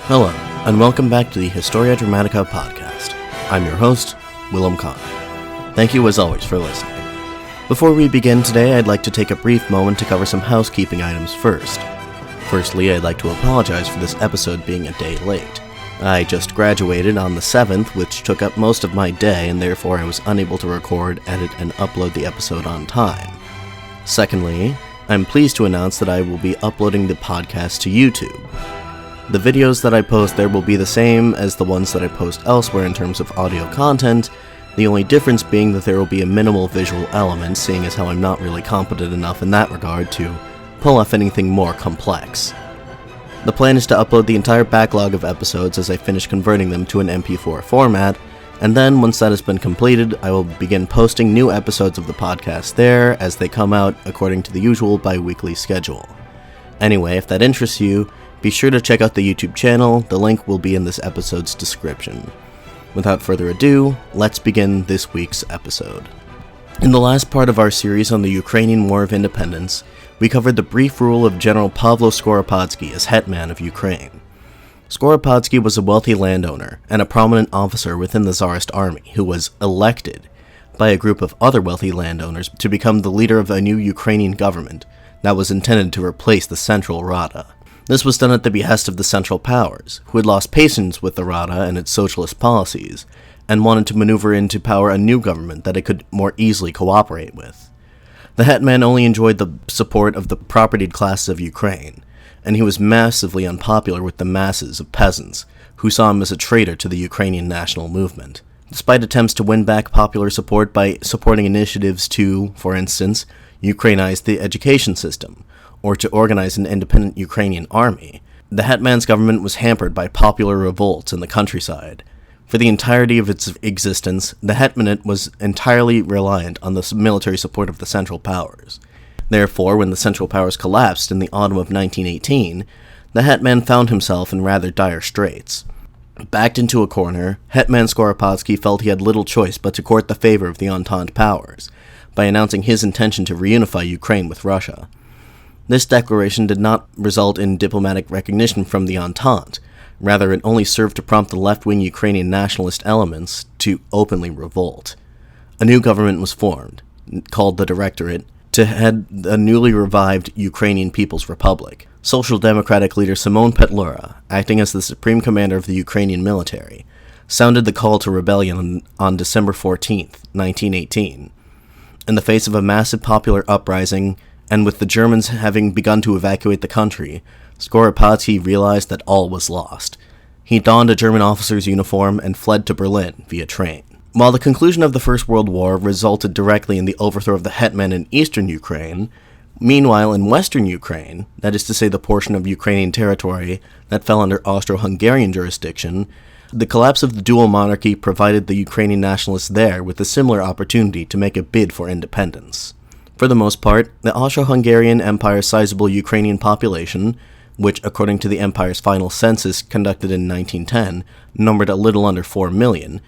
Hello, and welcome back to the Historia Dramatica podcast. I'm your host, Willem Kahn. Thank you as always for listening. Before we begin today, I'd like to take a brief moment to cover some housekeeping items first. Firstly, I'd like to apologize for this episode being a day late. I just graduated on the 7th, which took up most of my day, and therefore I was unable to record, edit, and upload the episode on time. Secondly, I'm pleased to announce that I will be uploading the podcast to YouTube. The videos that I post there will be the same as the ones that I post elsewhere in terms of audio content, the only difference being that there will be a minimal visual element, seeing as how I'm not really competent enough in that regard to pull off anything more complex. The plan is to upload the entire backlog of episodes as I finish converting them to an MP4 format, and then once that has been completed, I will begin posting new episodes of the podcast there as they come out according to the usual bi-weekly schedule. Anyway, if that interests you, be sure to check out the YouTube channel. The link will be in this episode's description. Without further ado, let's begin this week's episode. In the last part of our series on the Ukrainian War of Independence, we covered the brief rule of General Pavlo Skoropadsky as hetman of Ukraine. Skoropadsky was a wealthy landowner and a prominent officer within the Tsarist army who was elected by a group of other wealthy landowners to become the leader of a new Ukrainian government that was intended to replace the Central Rada. This was done at the behest of the Central Powers, who had lost patience with the Rada and its socialist policies, and wanted to maneuver into power a new government that it could more easily cooperate with. The hetman only enjoyed the support of the propertied classes of Ukraine, and he was massively unpopular with the masses of peasants, who saw him as a traitor to the Ukrainian national movement. Despite attempts to win back popular support by supporting initiatives to, for instance, Ukrainize the education system, or to organize an independent Ukrainian army, the hetman's government was hampered by popular revolts in the countryside. For the entirety of its existence, the hetmanate was entirely reliant on the military support of the Central Powers. Therefore, when the Central Powers collapsed in the autumn of 1918, the hetman found himself in rather dire straits. Backed into a corner, Hetman Skoropadsky felt he had little choice but to court the favor of the Entente powers, by announcing his intention to reunify Ukraine with Russia. This declaration did not result in diplomatic recognition from the Entente. Rather, it only served to prompt the left-wing Ukrainian nationalist elements to openly revolt. A new government was formed, called the Directorate, to head the newly revived Ukrainian People's Republic. Social Democratic leader Simon Petlura, acting as the supreme commander of the Ukrainian military, sounded the call to rebellion on December 14, 1918. In the face of a massive popular uprising, and with the Germans having begun to evacuate the country, Skoropadsky realized that all was lost. He donned a German officer's uniform and fled to Berlin via train. While the conclusion of the First World War resulted directly in the overthrow of the hetman in eastern Ukraine, meanwhile in western Ukraine, that is to say the portion of Ukrainian territory that fell under Austro-Hungarian jurisdiction, the collapse of the dual monarchy provided the Ukrainian nationalists there with a similar opportunity to make a bid for independence. For the most part, the Austro-Hungarian Empire's sizable Ukrainian population, which according to the empire's final census conducted in 1910 numbered a little under 4 million,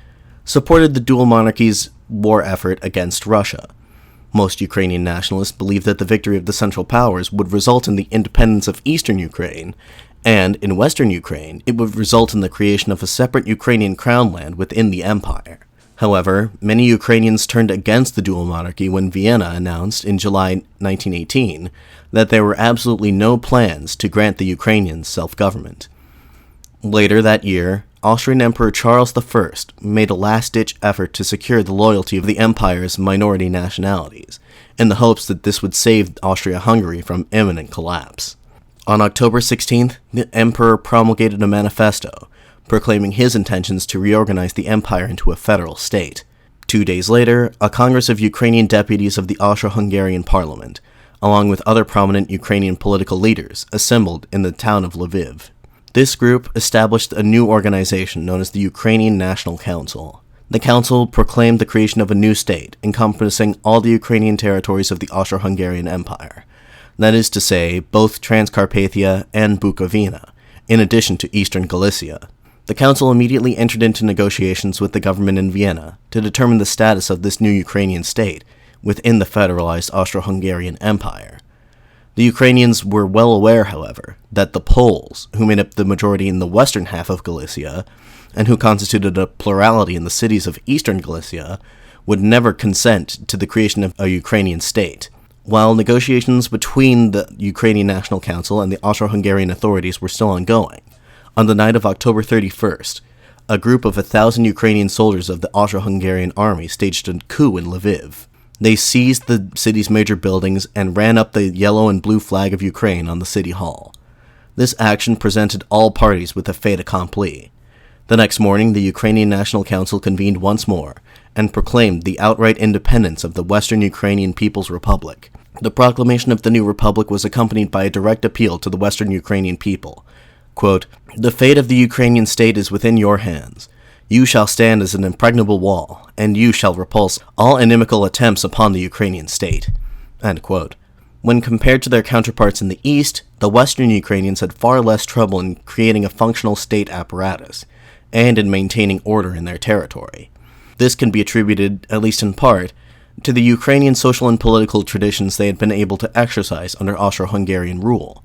supported the dual monarchy's war effort against Russia. Most Ukrainian nationalists believed that the victory of the Central Powers would result in the independence of eastern Ukraine, and in western Ukraine it would result in the creation of a separate Ukrainian crown land within the empire. However, many Ukrainians turned against the dual monarchy when Vienna announced in July 1918 that there were absolutely no plans to grant the Ukrainians self-government. Later that year, Austrian Emperor Charles I made a last-ditch effort to secure the loyalty of the empire's minority nationalities, in the hopes that this would save Austria-Hungary from imminent collapse. On October 16th, the emperor promulgated a manifesto, proclaiming his intentions to reorganize the empire into a federal state. 2 days later, a Congress of Ukrainian deputies of the Austro-Hungarian Parliament, along with other prominent Ukrainian political leaders, assembled in the town of Lviv. This group established a new organization known as the Ukrainian National Council. The council proclaimed the creation of a new state, encompassing all the Ukrainian territories of the Austro-Hungarian Empire, that is to say, both Transcarpathia and Bukovina, in addition to eastern Galicia. The council immediately entered into negotiations with the government in Vienna to determine the status of this new Ukrainian state within the federalized Austro-Hungarian Empire. The Ukrainians were well aware, however, that the Poles, who made up the majority in the western half of Galicia, and who constituted a plurality in the cities of eastern Galicia, would never consent to the creation of a Ukrainian state. While negotiations between the Ukrainian National Council and the Austro-Hungarian authorities were still ongoing, on the night of October 31st, a group of 1,000 Ukrainian soldiers of the Austro-Hungarian army staged a coup in Lviv. They seized the city's major buildings and ran up the yellow and blue flag of Ukraine on the city hall. This action presented all parties with a fait accompli. The next morning, the Ukrainian National Council convened once more and proclaimed the outright independence of the Western Ukrainian People's Republic. The proclamation of the new republic was accompanied by a direct appeal to the Western Ukrainian people. Quote, "The fate of the Ukrainian state is within your hands. You shall stand as an impregnable wall, and you shall repulse all inimical attempts upon the Ukrainian state." End quote. When compared to their counterparts in the East, the Western Ukrainians had far less trouble in creating a functional state apparatus, and in maintaining order in their territory. This can be attributed, at least in part, to the Ukrainian social and political traditions they had been able to exercise under Austro-Hungarian rule.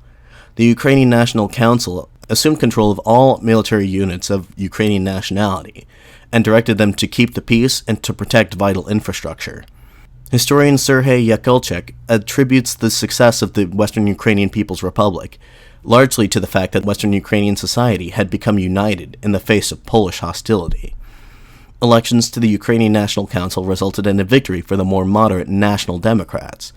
The Ukrainian National Council assumed control of all military units of Ukrainian nationality, and directed them to keep the peace and to protect vital infrastructure. Historian Serhii attributes the success of the Western Ukrainian People's Republic largely to the fact that Western Ukrainian society had become united in the face of Polish hostility. Elections to the Ukrainian National Council resulted in a victory for the more moderate National Democrats,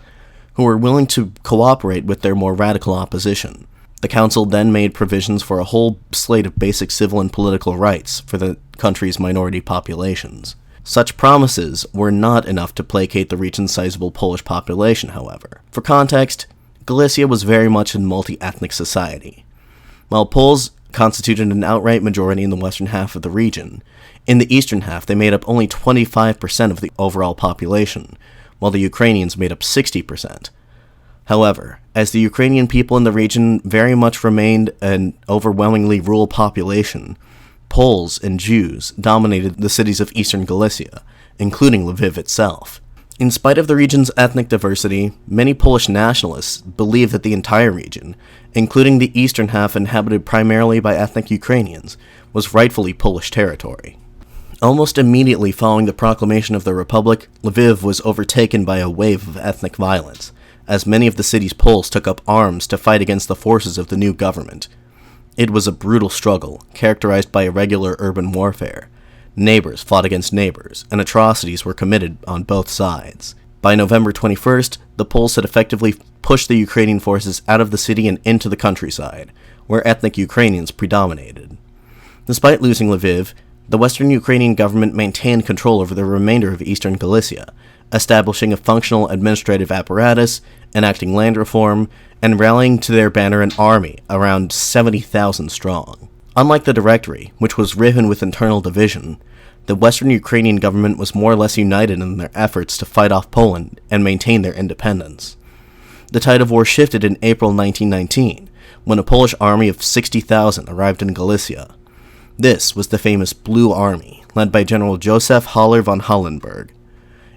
who were willing to cooperate with their more radical opposition. The council then made provisions for a whole slate of basic civil and political rights for the country's minority populations. Such promises were not enough to placate the region's sizable Polish population, however. For context, Galicia was very much a multi-ethnic society. While Poles constituted an outright majority in the western half of the region, in the eastern half they made up only 25% of the overall population, while the Ukrainians made up 60%. However, as the Ukrainian people in the region very much remained an overwhelmingly rural population, Poles and Jews dominated the cities of eastern Galicia, including Lviv itself. In spite of the region's ethnic diversity, many Polish nationalists believe that the entire region, including the eastern half inhabited primarily by ethnic Ukrainians, was rightfully Polish territory. Almost immediately following the proclamation of the Republic, Lviv was overtaken by a wave of ethnic violence, as many of the city's Poles took up arms to fight against the forces of the new government. It was a brutal struggle, characterized by irregular urban warfare. Neighbors fought against neighbors, and atrocities were committed on both sides. By November 21st, the Poles had effectively pushed the Ukrainian forces out of the city and into the countryside, where ethnic Ukrainians predominated. Despite losing Lviv, the Western Ukrainian government maintained control over the remainder of eastern Galicia, establishing a functional administrative apparatus, enacting land reform, and rallying to their banner an army around 70,000 strong. Unlike the Directory, which was riven with internal division, the Western Ukrainian government was more or less united in their efforts to fight off Poland and maintain their independence. The tide of war shifted in April 1919, when a Polish army of 60,000 arrived in Galicia. This was the famous Blue Army, led by General Joseph Haller von Hallenberg.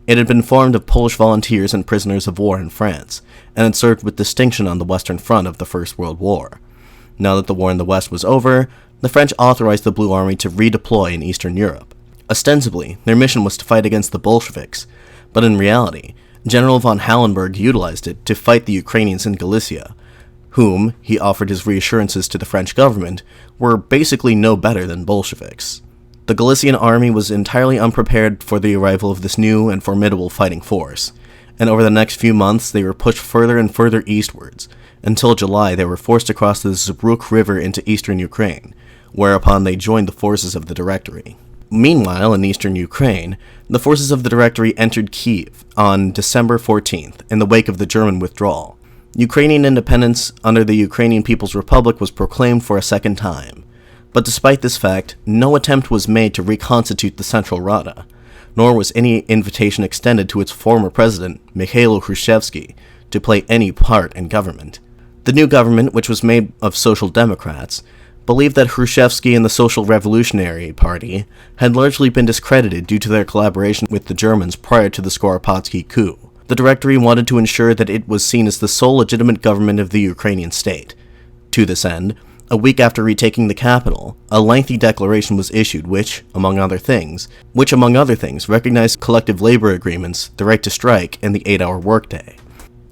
It had been formed of Polish volunteers and prisoners of war in France, and had served with distinction on the Western Front of the First World War. Now that the war in the West was over, the French authorized the Blue Army to redeploy in Eastern Europe. Ostensibly, their mission was to fight against the Bolsheviks, but in reality, General von Hallenberg utilized it to fight the Ukrainians in Galicia, whom, he offered his reassurances to the French government, were basically no better than Bolsheviks. The Galician army was entirely unprepared for the arrival of this new and formidable fighting force, and over the next few months they were pushed further and further eastwards, until July they were forced to cross the Zbruk River into eastern Ukraine, whereupon they joined the forces of the Directory. Meanwhile, in eastern Ukraine, the forces of the Directory entered Kiev on December 14th, in the wake of the German withdrawal. Ukrainian independence under the Ukrainian People's Republic was proclaimed for a second time. But despite this fact, no attempt was made to reconstitute the Central Rada, nor was any invitation extended to its former president, Mykhailo Hrushevsky, to play any part in government. The new government, which was made of Social Democrats, believed that Hrushevsky and the Social Revolutionary Party had largely been discredited due to their collaboration with the Germans prior to the Skoropadsky coup. The Directory wanted to ensure that it was seen as the sole legitimate government of the Ukrainian state. To this end, a week after retaking the capital, a lengthy declaration was issued which, among other things, recognized collective labor agreements, the right to strike, and the 8-hour workday.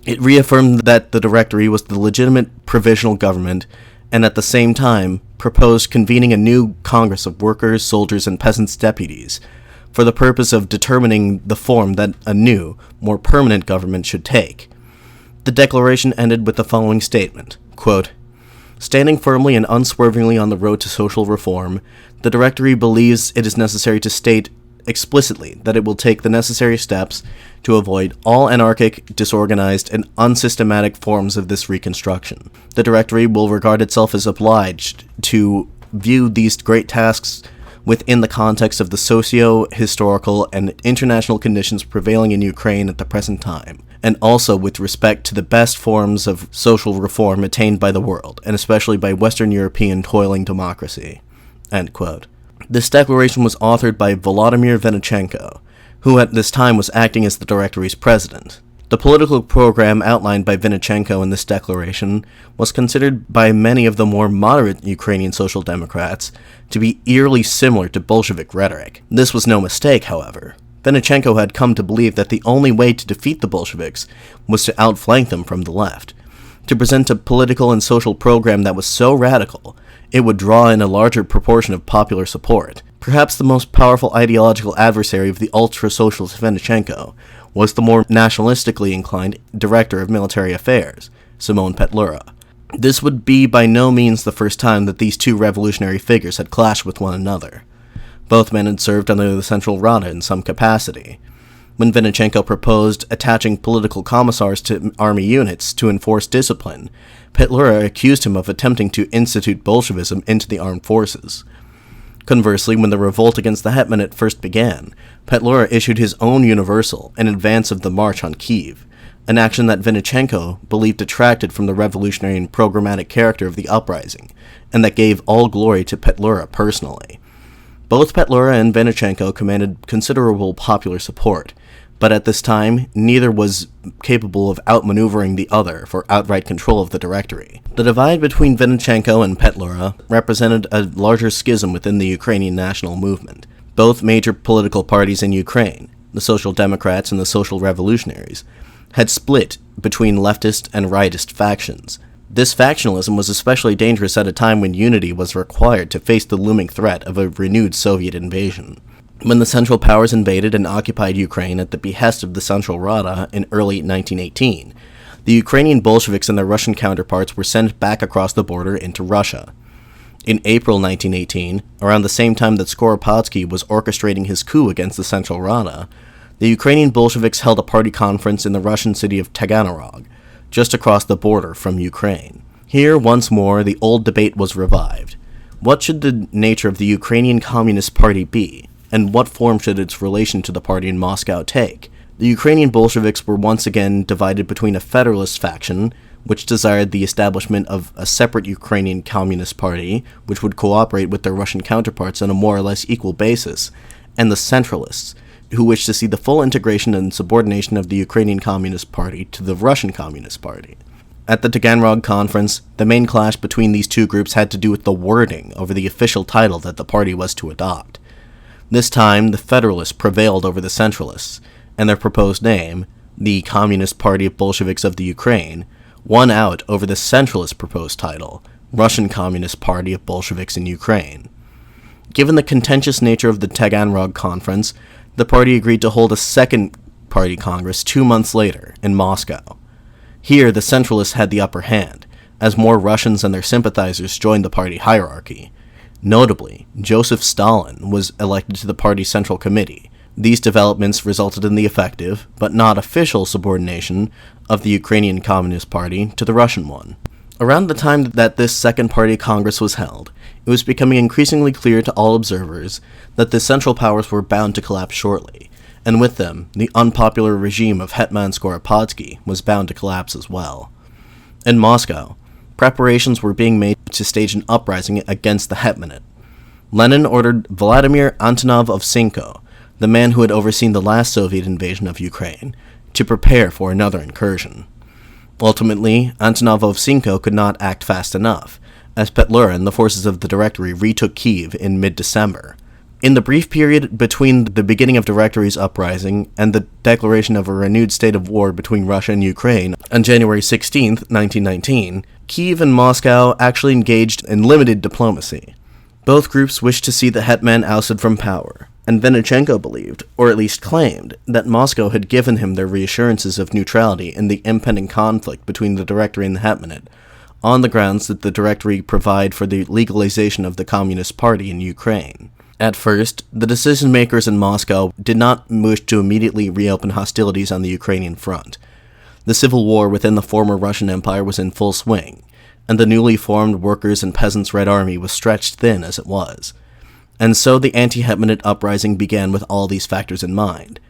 It reaffirmed that the Directory was the legitimate provisional government, and at the same time proposed convening a new Congress of workers, soldiers, and peasants' deputies, for the purpose of determining the form that a new, more permanent government should take. The declaration ended with the following statement, quote, "Standing firmly and unswervingly on the road to social reform, the Directory believes it is necessary to state explicitly that it will take the necessary steps to avoid all anarchic, disorganized, and unsystematic forms of this reconstruction. The Directory will regard itself as obliged to view these great tasks within the context of the socio-historical and international conditions prevailing in Ukraine at the present time, and also with respect to the best forms of social reform attained by the world, and especially by Western European toiling democracy." End quote. This declaration was authored by Volodymyr Vinnichenko, who at this time was acting as the Directory's president. The political program outlined by Vinnichenko in this declaration was considered by many of the more moderate Ukrainian Social Democrats to be eerily similar to Bolshevik rhetoric. This was no mistake, however. Vinnichenko had come to believe that the only way to defeat the Bolsheviks was to outflank them from the left, to present a political and social program that was so radical it would draw in a larger proportion of popular support. Perhaps the most powerful ideological adversary of the ultra-socialist Vinnichenko was the more nationalistically inclined Director of Military Affairs, Simon Petlura. This would be by no means the first time that these two revolutionary figures had clashed with one another. Both men had served under the Central Rada in some capacity. When Vinnichenko proposed attaching political commissars to army units to enforce discipline, Petlura accused him of attempting to institute Bolshevism into the armed forces. Conversely, when the revolt against the Hetmanate first began, Petlura issued his own universal in advance of the march on Kiev, an action that Vinnichenko believed detracted from the revolutionary and programmatic character of the uprising, and that gave all glory to Petlura personally. Both Petlura and Vinnichenko commanded considerable popular support, but at this time, neither was capable of outmaneuvering the other for outright control of the Directory. The divide between Vinnichenko and Petlura represented a larger schism within the Ukrainian national movement. Both major political parties in Ukraine, the Social Democrats and the Social Revolutionaries, had split between leftist and rightist factions. This factionalism was especially dangerous at a time when unity was required to face the looming threat of a renewed Soviet invasion. When the Central Powers invaded and occupied Ukraine at the behest of the Central Rada in early 1918, the Ukrainian Bolsheviks and their Russian counterparts were sent back across the border into Russia. In April 1918, around the same time that Skoropadsky was orchestrating his coup against the Central Rada, the Ukrainian Bolsheviks held a party conference in the Russian city of Taganrog, just across the border from Ukraine. Here, once more, the old debate was revived. What should the nature of the Ukrainian Communist Party be? And what form should its relation to the party in Moscow take? The Ukrainian Bolsheviks were once again divided between a federalist faction, which desired the establishment of a separate Ukrainian Communist Party, which would cooperate with their Russian counterparts on a more or less equal basis, and the centralists, who wished to see the full integration and subordination of the Ukrainian Communist Party to the Russian Communist Party. At the Taganrog Conference, the main clash between these two groups had to do with the wording over the official title that the party was to adopt. This time, the Federalists prevailed over the Centralists, and their proposed name, the Communist Party of Bolsheviks of the Ukraine, won out over the Centralist proposed title, Russian Communist Party of Bolsheviks in Ukraine. Given the contentious nature of the Taganrog Conference, the party agreed to hold a second party congress 2 months later, in Moscow. Here, the Centralists had the upper hand, as more Russians and their sympathizers joined the party hierarchy. Notably, Joseph Stalin was elected to the party's Central Committee. These developments resulted in the effective, but not official, subordination of the Ukrainian Communist Party to the Russian one. Around the time that this Second Party Congress was held, it was becoming increasingly clear to all observers that the Central Powers were bound to collapse shortly, and with them, the unpopular regime of Hetman Skoropadsky was bound to collapse as well. In Moscow, preparations were being made to stage an uprising against the Hetmanate. Lenin ordered Vladimir Antonov of Sinko, the man who had overseen the last Soviet invasion of Ukraine, to prepare for another incursion. Ultimately, Antonov Ovchinko could not act fast enough, as Petlura and the forces of the Directory retook Kyiv in mid-December. In the brief period between the beginning of Directory's uprising and the declaration of a renewed state of war between Russia and Ukraine on January 16, 1919, Kyiv and Moscow actually engaged in limited diplomacy. Both groups wished to see the hetman ousted from power, and Dmytro believed, or at least claimed, that Moscow had given him their reassurances of neutrality in the impending conflict between the Directory and the hetmanate, on the grounds that the Directory provide for the legalization of the Communist Party in Ukraine. At first, the decision-makers in Moscow did not wish to immediately reopen hostilities on the Ukrainian front. The civil war within the former Russian Empire was in full swing, and the newly formed Workers' and Peasants' Red Army was stretched thin as it was. And so the anti-hetmanate uprising began with all these factors in mind.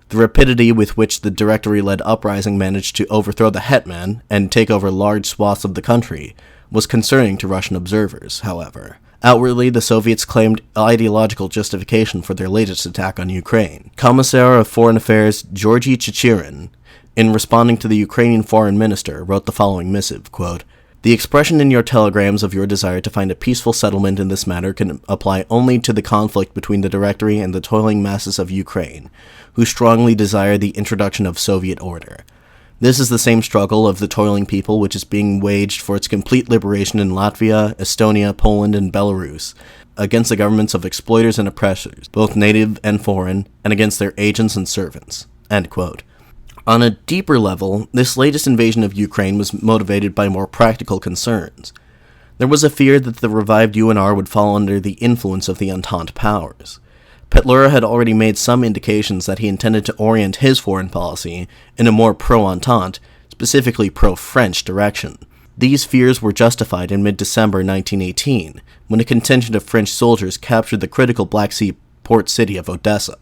The rapidity with which the Directory-led uprising managed to overthrow the hetman and take over large swaths of the country was concerning to Russian observers, however. Outwardly, the Soviets claimed ideological justification for their latest attack on Ukraine. Commissar of Foreign Affairs Georgy Chicherin, in responding to the Ukrainian foreign minister, wrote the following missive, quote, "The expression in your telegrams of your desire to find a peaceful settlement in this matter can apply only to the conflict between the Directory and the toiling masses of Ukraine, who strongly desire the introduction of Soviet order. This is the same struggle of the toiling people which is being waged for its complete liberation in Latvia, Estonia, Poland, and Belarus, against the governments of exploiters and oppressors, both native and foreign, and against their agents and servants." End quote. On a deeper level, this latest invasion of Ukraine was motivated by more practical concerns. There was a fear that the revived UNR would fall under the influence of the Entente powers. Petlura had already made some indications that he intended to orient his foreign policy in a more pro-Entente, specifically pro-French direction. These fears were justified in mid-December 1918, when a contingent of French soldiers captured the critical Black Sea port city of Odessa.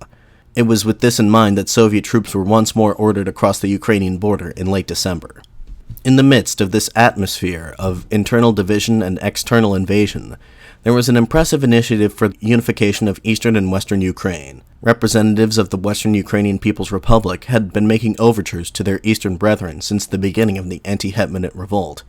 It was with this in mind that Soviet troops were once more ordered across the Ukrainian border in late December. In the midst of this atmosphere of internal division and external invasion, there was an impressive initiative for the unification of eastern and western Ukraine. Representatives of the Western Ukrainian People's Republic had been making overtures to their eastern brethren since the beginning of the anti-hetmanate revolt.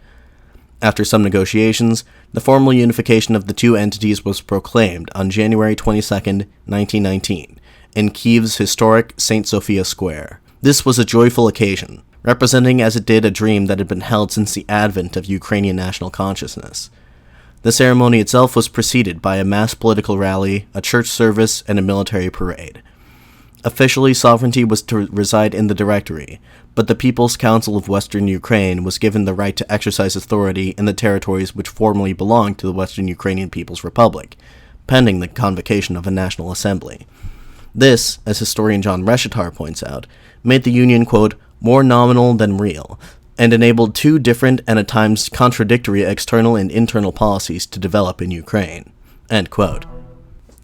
After some negotiations, the formal unification of the two entities was proclaimed on January 22, 1919, in Kyiv's historic St. Sophia Square. This was a joyful occasion, representing as it did a dream that had been held since the advent of Ukrainian national consciousness. The ceremony itself was preceded by a mass political rally, a church service, and a military parade. Officially, sovereignty was to reside in the Directory, but the People's Council of Western Ukraine was given the right to exercise authority in the territories which formerly belonged to the Western Ukrainian People's Republic, pending the convocation of a National Assembly. This, as historian John Reshetar points out, made the union, quote, more nominal than real, and enabled two different and at times contradictory external and internal policies to develop in Ukraine. End quote.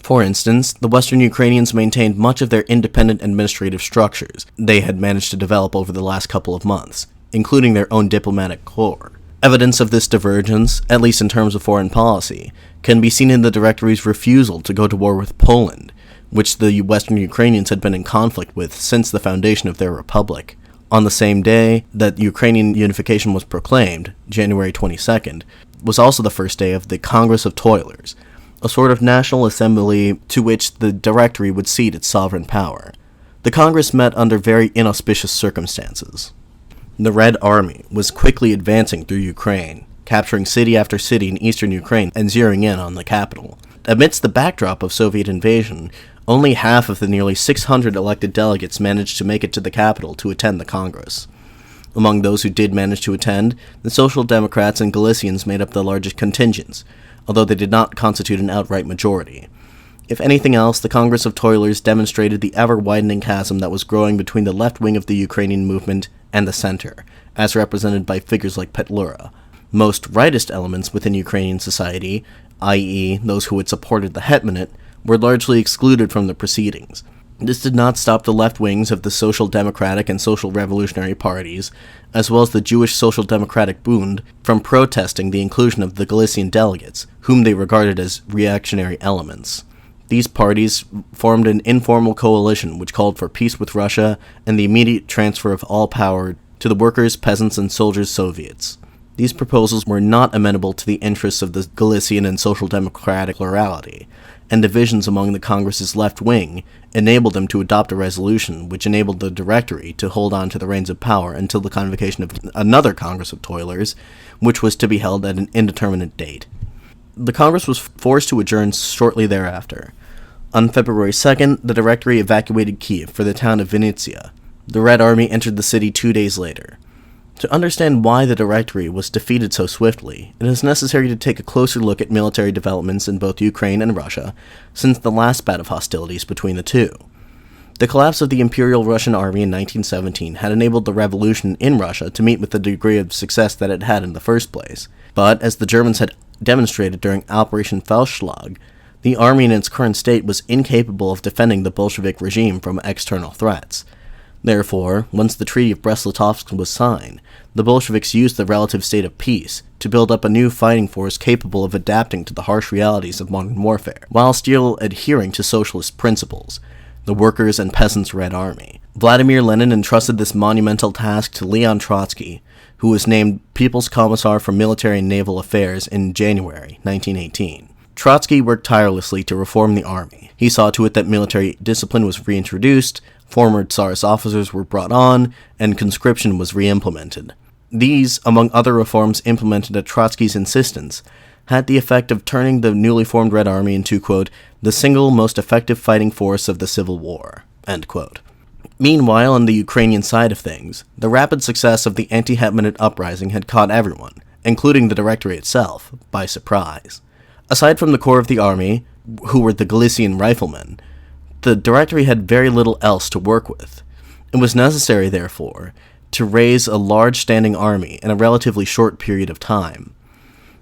For instance, the Western Ukrainians maintained much of their independent administrative structures they had managed to develop over the last couple of months, including their own diplomatic corps. Evidence of this divergence, at least in terms of foreign policy, can be seen in the Directory's refusal to go to war with Poland, which the Western Ukrainians had been in conflict with since the foundation of their republic. On the same day that Ukrainian unification was proclaimed, January 22nd, was also the first day of the Congress of Toilers, a sort of national assembly to which the Directory would cede its sovereign power. The Congress met under very inauspicious circumstances. The Red Army was quickly advancing through Ukraine, capturing city after city in eastern Ukraine and zeroing in on the capital. Amidst the backdrop of Soviet invasion, only half of the nearly 600 elected delegates managed to make it to the capital to attend the Congress. Among those who did manage to attend, the Social Democrats and Galicians made up the largest contingents, although they did not constitute an outright majority. If anything else, the Congress of Toilers demonstrated the ever-widening chasm that was growing between the left wing of the Ukrainian movement and the center, as represented by figures like Petlura. Most rightist elements within Ukrainian society, i.e. those who had supported the hetmanate, were largely excluded from the proceedings. This did not stop the left wings of the Social Democratic and Social Revolutionary parties, as well as the Jewish Social Democratic Bund, from protesting the inclusion of the Galician delegates, whom they regarded as reactionary elements. These parties formed an informal coalition which called for peace with Russia and the immediate transfer of all power to the workers, peasants, and soldiers' Soviets. These proposals were not amenable to the interests of the Galician and Social Democratic plurality, and divisions among the Congress's left wing enabled them to adopt a resolution which enabled the Directory to hold on to the reins of power until the convocation of another Congress of Toilers, which was to be held at an indeterminate date. The Congress was forced to adjourn shortly thereafter. On February 2nd, the Directory evacuated Kiev for the town of Vinnytsia. The Red Army entered the city 2 days later. To understand why the Directory was defeated so swiftly, it is necessary to take a closer look at military developments in both Ukraine and Russia since the last bout of hostilities between the two. The collapse of the Imperial Russian Army in 1917 had enabled the revolution in Russia to meet with the degree of success that it had in the first place, but as the Germans had demonstrated during Operation Feldschlag, the army in its current state was incapable of defending the Bolshevik regime from external threats. Therefore, once the Treaty of Brest-Litovsk was signed, the Bolsheviks used the relative state of peace to build up a new fighting force capable of adapting to the harsh realities of modern warfare, while still adhering to socialist principles, the Workers' and Peasants' Red Army. Vladimir Lenin entrusted this monumental task to Leon Trotsky, who was named People's Commissar for Military and Naval Affairs in January 1918. Trotsky worked tirelessly to reform the army. He saw to it that military discipline was reintroduced, former Tsarist officers were brought on, and conscription was re-implemented. These, among other reforms implemented at Trotsky's insistence, had the effect of turning the newly formed Red Army into, quote, the single most effective fighting force of the Civil War, end quote. Meanwhile, on the Ukrainian side of things, the rapid success of the anti-Hetmanate uprising had caught everyone, including the Directory itself, by surprise. Aside from the core of the army, who were the Galician riflemen, the Directory had very little else to work with. It was necessary, therefore, to raise a large standing army in a relatively short period of time.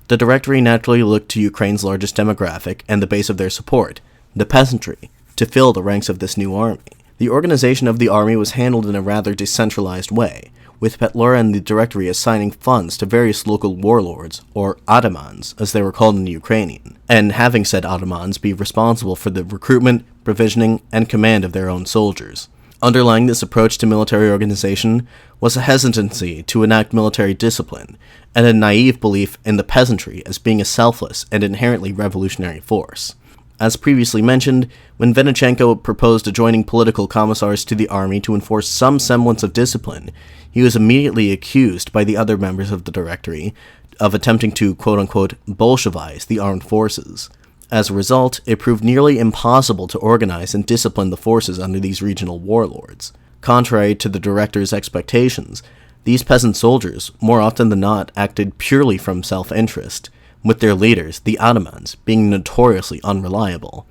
The Directory naturally looked to Ukraine's largest demographic and the base of their support, the peasantry, to fill the ranks of this new army. The organization of the army was handled in a rather decentralized way, with Petlura and the Directory assigning funds to various local warlords, or atamans, as they were called in Ukrainian, and having said atamans be responsible for the recruitment, provisioning, and command of their own soldiers. Underlying this approach to military organization was a hesitancy to enact military discipline, and a naive belief in the peasantry as being a selfless and inherently revolutionary force. As previously mentioned, when Doroshenko proposed adjoining political commissars to the army to enforce some semblance of discipline, he was immediately accused by the other members of the Directory of attempting to, quote-unquote, Bolshevize the armed forces. As a result, it proved nearly impossible to organize and discipline the forces under these regional warlords. Contrary to the Director's expectations, these peasant soldiers, more often than not, acted purely from self-interest, with their leaders, the atamans, being notoriously unreliable.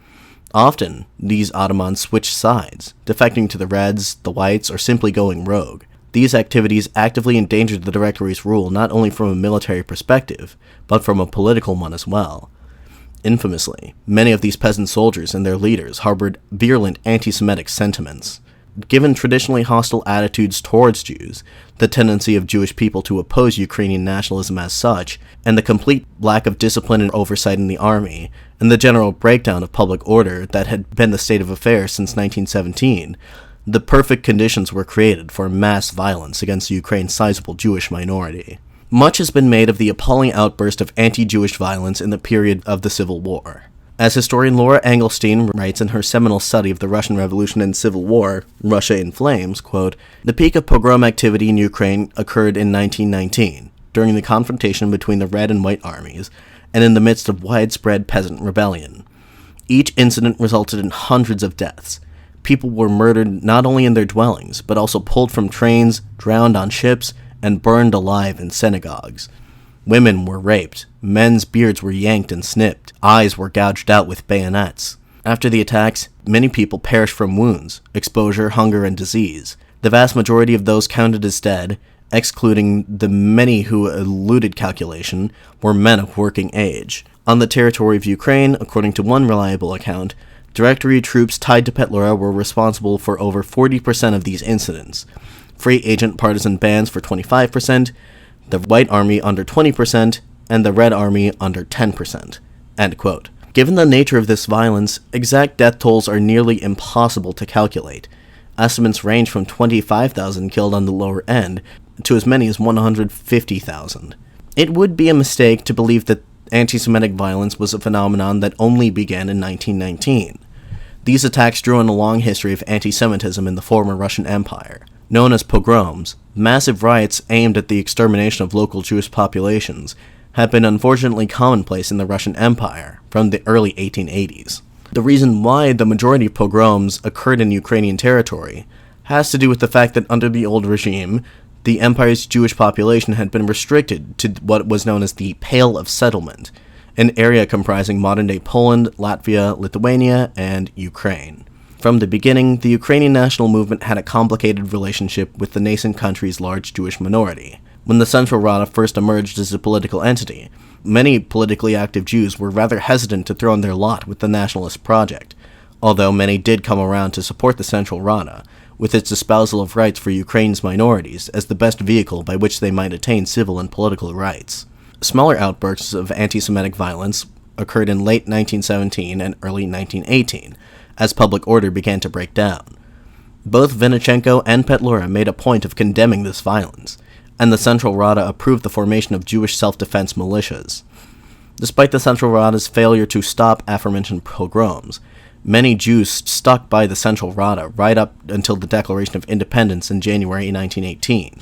Often, these atamans switched sides, defecting to the Reds, the Whites, or simply going rogue. These activities actively endangered the Directory's rule not only from a military perspective, but from a political one as well. Infamously, many of these peasant soldiers and their leaders harbored virulent anti-Semitic sentiments. Given traditionally hostile attitudes towards Jews, the tendency of Jewish people to oppose Ukrainian nationalism as such, and the complete lack of discipline and oversight in the army, and the general breakdown of public order that had been the state of affairs since 1917, the perfect conditions were created for mass violence against Ukraine's sizable Jewish minority. Much has been made of the appalling outburst of anti-Jewish violence in the period of the Civil War. As historian Laura Engelstein writes in her seminal study of the Russian Revolution and Civil War, Russia in Flames, quote, the peak of pogrom activity in Ukraine occurred in 1919, during the confrontation between the Red and White armies, and in the midst of widespread peasant rebellion. Each incident resulted in hundreds of deaths. People were murdered not only in their dwellings, but also pulled from trains, drowned on ships, and burned alive in synagogues. Women were raped, men's beards were yanked and snipped, eyes were gouged out with bayonets. After the attacks, many people perished from wounds, exposure, hunger, and disease. The vast majority of those counted as dead, excluding the many who eluded calculation, were men of working age. On the territory of Ukraine, according to one reliable account, Directory troops tied to Petlura were responsible for over 40% of these incidents, free agent partisan bands for 25%, the White Army under 20%, and the Red Army under 10%. End quote. Given the nature of this violence, exact death tolls are nearly impossible to calculate. Estimates range from 25,000 killed on the lower end to as many as 150,000. It would be a mistake to believe that anti-Semitic violence was a phenomenon that only began in 1919. These attacks drew on a long history of anti-Semitism in the former Russian Empire. Known as pogroms, massive riots aimed at the extermination of local Jewish populations had been unfortunately commonplace in the Russian Empire from the early 1880s. The reason why the majority of pogroms occurred in Ukrainian territory has to do with the fact that under the old regime, the empire's Jewish population had been restricted to what was known as the Pale of Settlement, an area comprising modern-day Poland, Latvia, Lithuania, and Ukraine. From the beginning, the Ukrainian national movement had a complicated relationship with the nascent country's large Jewish minority. When the Central Rada first emerged as a political entity, many politically active Jews were rather hesitant to throw in their lot with the nationalist project, although many did come around to support the Central Rada, with its espousal of rights for Ukraine's minorities as the best vehicle by which they might attain civil and political rights. Smaller outbursts of anti-Semitic violence occurred in late 1917 and early 1918, as public order began to break down. Both Vinnichenko and Petlura made a point of condemning this violence, and the Central Rada approved the formation of Jewish self-defense militias. Despite the Central Rada's failure to stop aforementioned pogroms, many Jews stuck by the Central Rada right up until the Declaration of Independence in January 1918,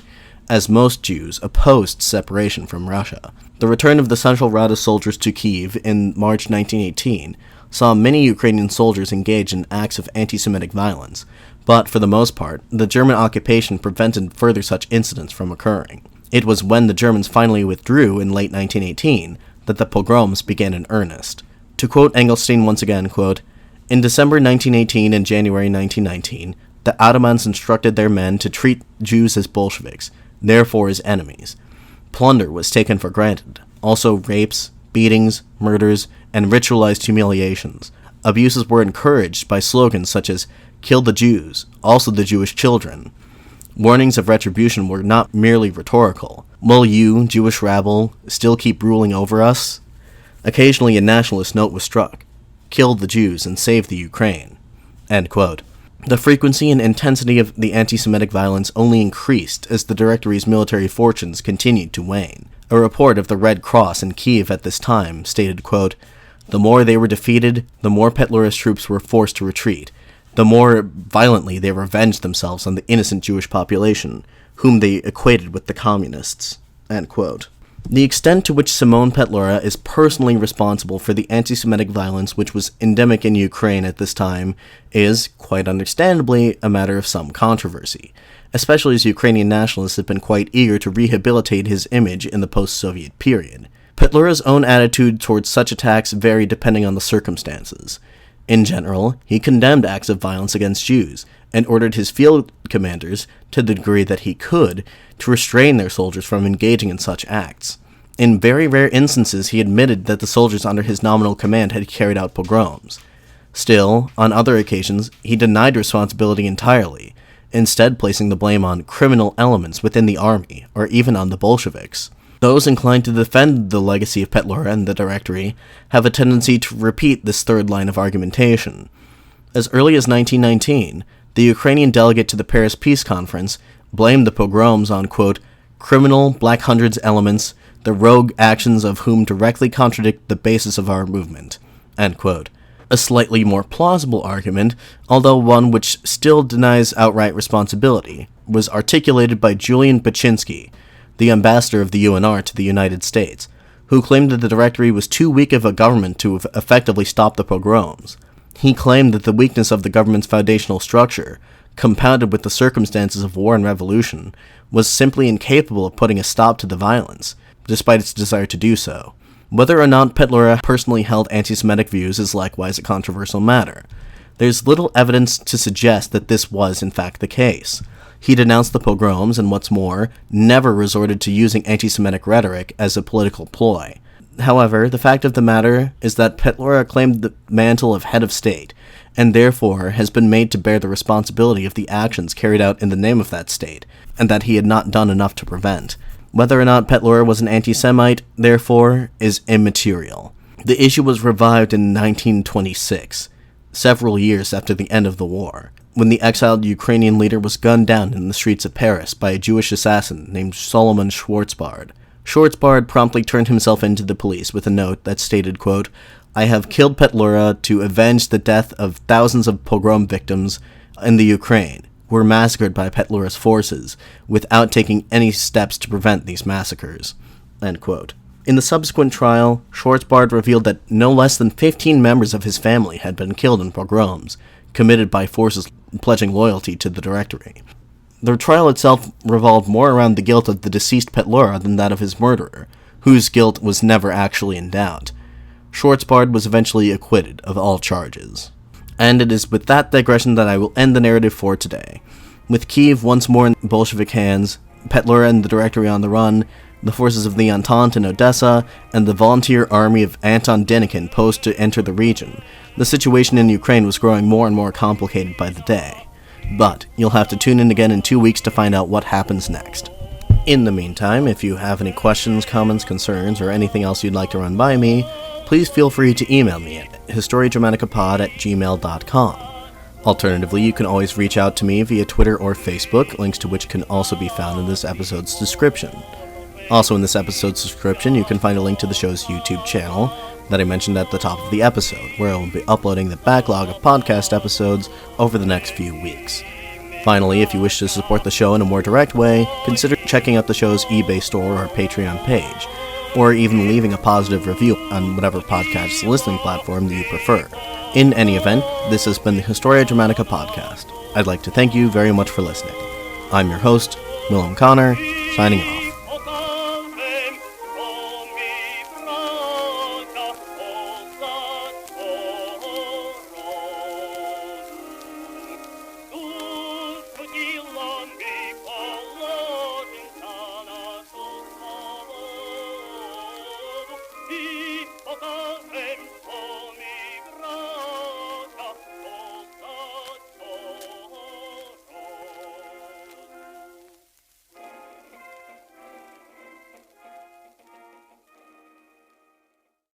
as most Jews opposed separation from Russia. The return of the Central Rada soldiers to Kyiv in March 1918 saw many Ukrainian soldiers engage in acts of anti-Semitic violence, but for the most part, the German occupation prevented further such incidents from occurring. It was when the Germans finally withdrew in late 1918 that the pogroms began in earnest. To quote Engelstein once again, quote, "In December 1918 and January 1919, the Ottomans instructed their men to treat Jews as Bolsheviks, therefore as enemies. Plunder was taken for granted, also rapes, beatings, murders, and ritualized humiliations. Abuses were encouraged by slogans such as, 'Kill the Jews, also the Jewish children.' Warnings of retribution were not merely rhetorical. 'Will you, Jewish rabble, still keep ruling over us?' Occasionally a nationalist note was struck, 'Kill the Jews and save the Ukraine.'" End quote. The frequency and intensity of the anti-Semitic violence only increased as the Directory's military fortunes continued to wane. A report of the Red Cross in Kyiv at this time stated, quote, "The more they were defeated, the more Petlura's troops were forced to retreat, the more violently they revenged themselves on the innocent Jewish population, whom they equated with the communists." End quote. The extent to which Simon Petlura is personally responsible for the anti-Semitic violence which was endemic in Ukraine at this time is, quite understandably, a matter of some controversy, especially as Ukrainian nationalists have been quite eager to rehabilitate his image in the post-Soviet period. Petlura's own attitude towards such attacks varied depending on the circumstances. In general, he condemned acts of violence against Jews, and ordered his field commanders, to the degree that he could, to restrain their soldiers from engaging in such acts. In very rare instances, he admitted that the soldiers under his nominal command had carried out pogroms. Still, on other occasions, he denied responsibility entirely, instead placing the blame on criminal elements within the army, or even on the Bolsheviks. Those inclined to defend the legacy of Petlura and the Directory have a tendency to repeat this third line of argumentation. As early as 1919, the Ukrainian delegate to the Paris Peace Conference blamed the pogroms on, quote, "criminal Black Hundreds elements, the rogue actions of whom directly contradict the basis of our movement." End quote. A slightly more plausible argument, although one which still denies outright responsibility, was articulated by Julian Baczynski, the ambassador of the UNR to the United States, who claimed that the Directory was too weak of a government to effectively stop the pogroms. He claimed that the weakness of the government's foundational structure, compounded with the circumstances of war and revolution, was simply incapable of putting a stop to the violence, despite its desire to do so. Whether or not Petlura personally held anti-Semitic views is likewise a controversial matter. There's little evidence to suggest that this was in fact the case. He denounced the pogroms and, what's more, never resorted to using anti-Semitic rhetoric as a political ploy. However, the fact of the matter is that Petlura claimed the mantle of head of state, and therefore has been made to bear the responsibility of the actions carried out in the name of that state, and that he had not done enough to prevent. Whether or not Petlura was an anti-Semite, therefore, is immaterial. The issue was revived in 1926, several years after the end of the war, when the exiled Ukrainian leader was gunned down in the streets of Paris by a Jewish assassin named Solomon Schwarzbard. Schwarzbard promptly turned himself in to the police with a note that stated, quote, "I have killed Petlura to avenge the death of thousands of pogrom victims in the Ukraine, who were massacred by Petlura's forces, without taking any steps to prevent these massacres." End quote. In the subsequent trial, Schwarzbard revealed that no less than 15 members of his family had been killed in pogroms, committed by forces pledging loyalty to the Directory. The trial itself revolved more around the guilt of the deceased Petlura than that of his murderer, whose guilt was never actually in doubt. Schwarzbard was eventually acquitted of all charges. And it is with that digression that I will end the narrative for today. With Kiev once more in Bolshevik hands, Petlura and the Directory on the run, the forces of the Entente in Odessa, and the volunteer army of Anton Denikin posed to enter the region, the situation in Ukraine was growing more and more complicated by the day. But you'll have to tune in again in 2 weeks to find out what happens next. In the meantime, if you have any questions, comments, concerns, or anything else you'd like to run by me, please feel free to email me at historiadramaticapod@gmail.com. Alternatively, you can always reach out to me via Twitter or Facebook, links to which can also be found in this episode's description. Also in this episode's description, you can find a link to the show's YouTube channel that I mentioned at the top of the episode, where I will be uploading the backlog of podcast episodes over the next few weeks. Finally, if you wish to support the show in a more direct way, consider checking out the show's eBay store or Patreon page, or even leaving a positive review on whatever podcast listening platform that you prefer. In any event, this has been the Historia Dramatica podcast. I'd like to thank you very much for listening. I'm your host, Willem Connor, signing off.